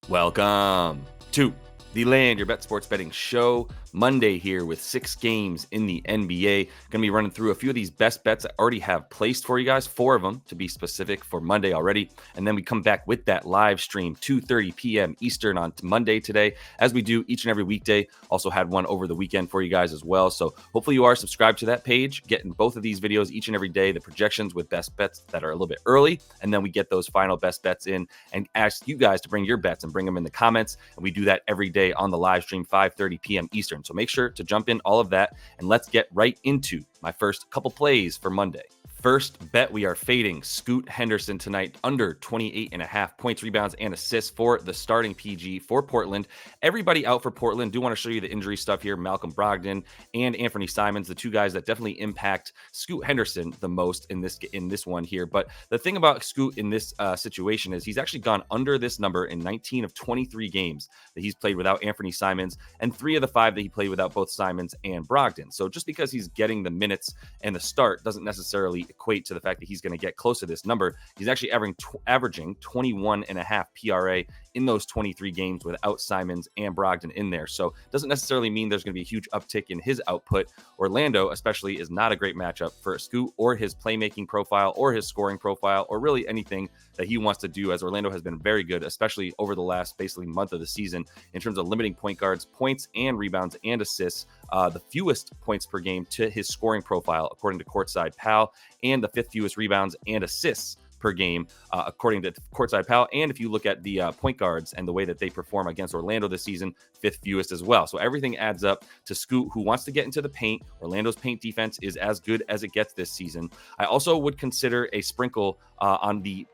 Welcome to the Land Your Bet Sports Betting Show. Monday here with 6 games in the NBA. Going to be running through a few of these best bets I already have placed for you guys, 4 of them to be specific for Monday already. And then we come back with that live stream, 2:30 p.m. Eastern on Monday today, as we do each and every weekday. Also had one over the weekend for you guys as well. So hopefully you are subscribed to that page, getting both of these videos each and every day, the projections with best bets that are a little bit early. And then we get those final best bets in and ask you guys to bring your bets and bring them in the comments. And we do that every day on the live stream, 5:30 p.m. Eastern. So make sure to jump in all of that, and let's get right into my first couple plays for Monday. First bet, we are fading Scoot Henderson tonight, under 28.5 points, rebounds, and assists for the starting PG for Portland. Everybody out for Portland. Do want to show you the injury stuff here. Malcolm Brogdon and Anthony Simons, the two guys that definitely impact Scoot Henderson the most in this one here. But the thing about Scoot in this situation is he's actually gone under this number in 19 of 23 games that he's played without Anthony Simons, and 3 of the 5 that he played without both Simons and Brogdon. So just because he's getting the minutes and the start doesn't necessarily equate to the fact that he's going to get close to this number. He's actually averaging 21.5 PRA in those 23 games without Simons and Brogdon in there. So it doesn't necessarily mean there's going to be a huge uptick in his output. Orlando especially is not a great matchup for Scoot or his playmaking profile or his scoring profile or really anything that he wants to do, as Orlando has been very good, especially over the last basically month of the season in terms of limiting point guards, points and rebounds and assists, the fewest points per game to his scoring profile, according to Courtside Pal, and the 5th fewest rebounds and assists per game, according to Courtside Pal. And if you look at the point guards and the way that they perform against Orlando this season, 5th fewest as well. So everything adds up to Scoot, who wants to get into the paint. Orlando's paint defense is as good as it gets this season. I also would consider a sprinkle on the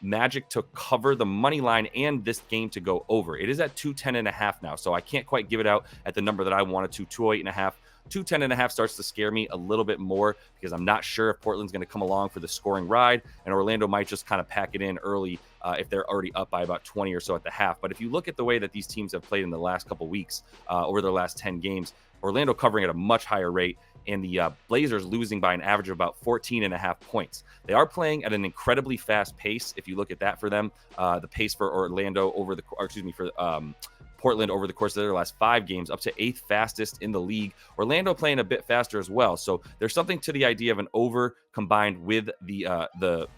Magic to cover the money line and this game to go over. It is at 210.5 now, so I can't quite give it out at the number that I wanted to, 208.5. 210.5 starts to scare me a little bit more because I'm not sure if Portland's going to come along for the scoring ride, and Orlando might just kind of pack it in early if they're already up by about 20 or so at the half. But if you look at the way that these teams have played in the last couple weeks, over their last 10 games, Orlando covering at a much higher rate, and the Blazers losing by an average of about 14.5 points. They are playing at an incredibly fast pace. If you look at that for them, the pace for Portland over the course of their last 5 games, up to 8th fastest in the league. Orlando playing a bit faster as well. So there's something to the idea of an over combined with the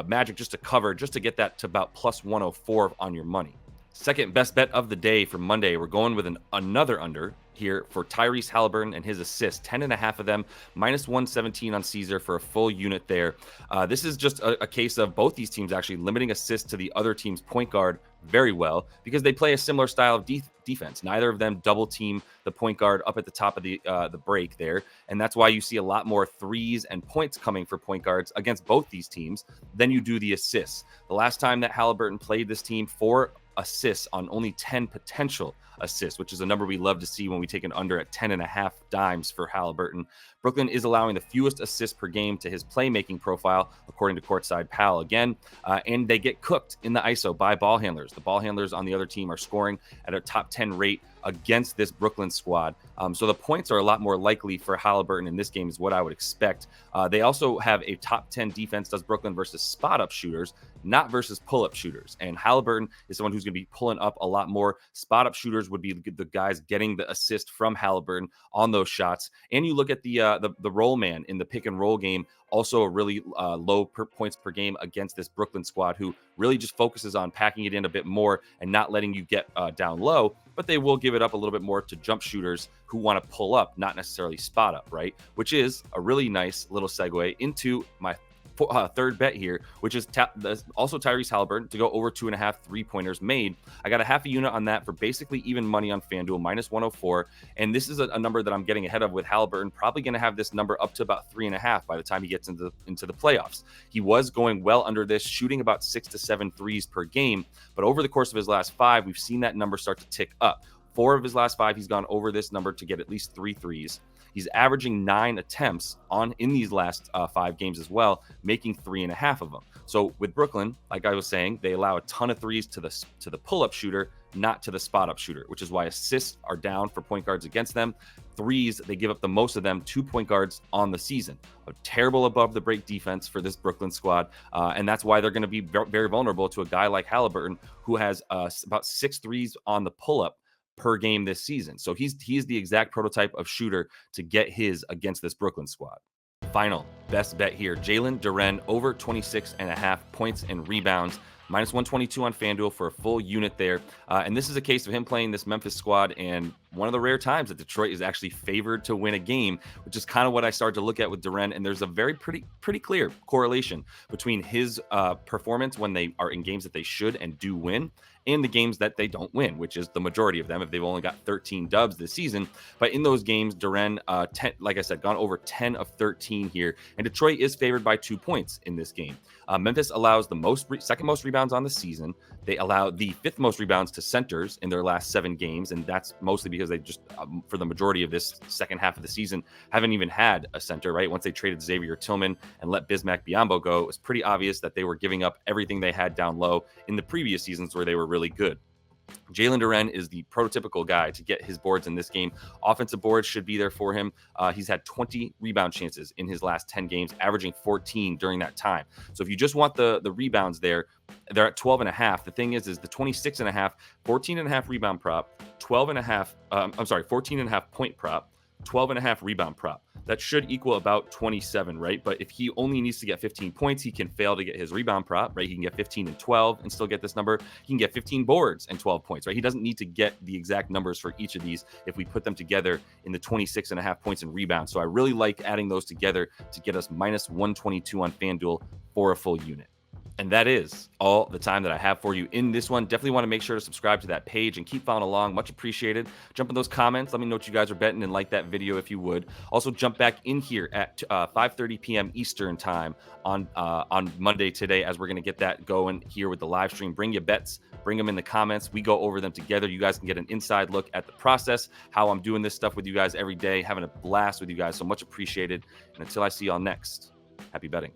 Magic just to cover, just to get that to about plus 104 on your money. Second best bet of the day for Monday, we're going with another under here for Tyrese Halliburton and his assists, 10.5 of them, minus 117 on Caesar for a full unit there. This is just a case of both these teams actually limiting assists to the other team's point guard very well because they play a similar style of defense. Neither of them double team the point guard up at the top of the break there, and that's why you see a lot more threes and points coming for point guards against both these teams than you do the assists. The last time that Halliburton played this team, 4 assists on only 10 potential assists, which is a number we love to see when we take an under at 10.5 dimes for Halliburton. Brooklyn is allowing the fewest assists per game to his playmaking profile, according to Courtside Pal again, and they get cooked in the ISO by ball handlers. The ball handlers on the other team are scoring at a top 10 rate against this Brooklyn squad. So the points are a lot more likely for Halliburton in this game is what I would expect. They also have a top 10 defense, does Brooklyn, versus spot-up shooters, not versus pull-up shooters. And Halliburton is someone who's going to be pulling up a lot more. Spot-up shooters would be the guys getting the assist from Halliburton on those shots. And you look at the roll man in the pick and roll game, also a really low points per game against this Brooklyn squad, who really just focuses on packing it in a bit more and not letting you get down low, but they will give it up a little bit more to jump shooters who want to pull up, not necessarily spot up, right? Which is a really nice little segue into my third bet here, which is also Tyrese Halliburton to go over 2.5 3-pointers made. I got a half a unit on that for basically even money on FanDuel, minus 104. And this is a number that I'm getting ahead of with Halliburton, probably going to have this number up to about 3.5 by the time he gets into the playoffs. He was going well under this, shooting about 6 to 7 threes per game. But over the course of his last 5, we've seen that number start to tick up. 4 of his last 5, he's gone over this number to get at least 3 threes. He's averaging 9 attempts in these last 5 games as well, making 3.5 of them. So with Brooklyn, like I was saying, they allow a ton of threes to the pull-up shooter, not to the spot-up shooter, which is why assists are down for point guards against them. threes, they give up the most of them, 2 point guards on the season. A terrible above the break defense for this Brooklyn squad. And that's why they're going to be very vulnerable to a guy like Halliburton, who has about 6 threes on the pull up per game this season. So he's the exact prototype of shooter to get his against this Brooklyn squad. Final best bet here, Jaylen Duren over 26.5 points and rebounds, minus 122 on FanDuel for a full unit there. And this is a case of him playing this Memphis squad, and one of the rare times that Detroit is actually favored to win a game, which is kind of what I started to look at with Duren. And there's a very pretty clear correlation between his performance when they are in games that they should and do win, and the games that they don't win, which is the majority of them, if they've only got 13 dubs this season. But in those games, Duren, like I said, gone over 10 of 13 here. And Detroit is favored by 2 points in this game. Memphis allows the second most rebounds on the season. They allow the 5th most rebounds to centers in their last 7 games. And that's mostly because they just, for the majority of this second half of the season, haven't even had a center, right? Once they traded Xavier Tillman and let Bismack Biyombo go, it was pretty obvious that they were giving up everything they had down low in the previous seasons where they were really good. Jaylen Duren is the prototypical guy to get his boards in this game. Offensive boards should be there for him. He's had 20 rebound chances in his last 10 games, averaging 14 during that time. So if you just want the rebounds there, they're at 12.5. The thing is the 26.5, 14.5 rebound prop, 14.5 point prop, 12.5 rebound prop. That should equal about 27, right? But if he only needs to get 15 points, he can fail to get his rebound prop, right? He can get 15 and 12 and still get this number. He can get 15 boards and 12 points, right? He doesn't need to get the exact numbers for each of these if we put them together in the 26.5 points and rebounds. So I really like adding those together to get us minus 122 on FanDuel for a full unit. And that is all the time that I have for you in this one. Definitely want to make sure to subscribe to that page and keep following along. Much appreciated. Jump in those comments. Let me know what you guys are betting and like that video if you would. Also, jump back in here at 5:30 p.m. Eastern time on Monday today, as we're going to get that going here with the live stream. Bring your bets. Bring them in the comments. We go over them together. You guys can get an inside look at the process, how I'm doing this stuff with you guys every day, having a blast with you guys. So much appreciated. And until I see y'all next, happy betting.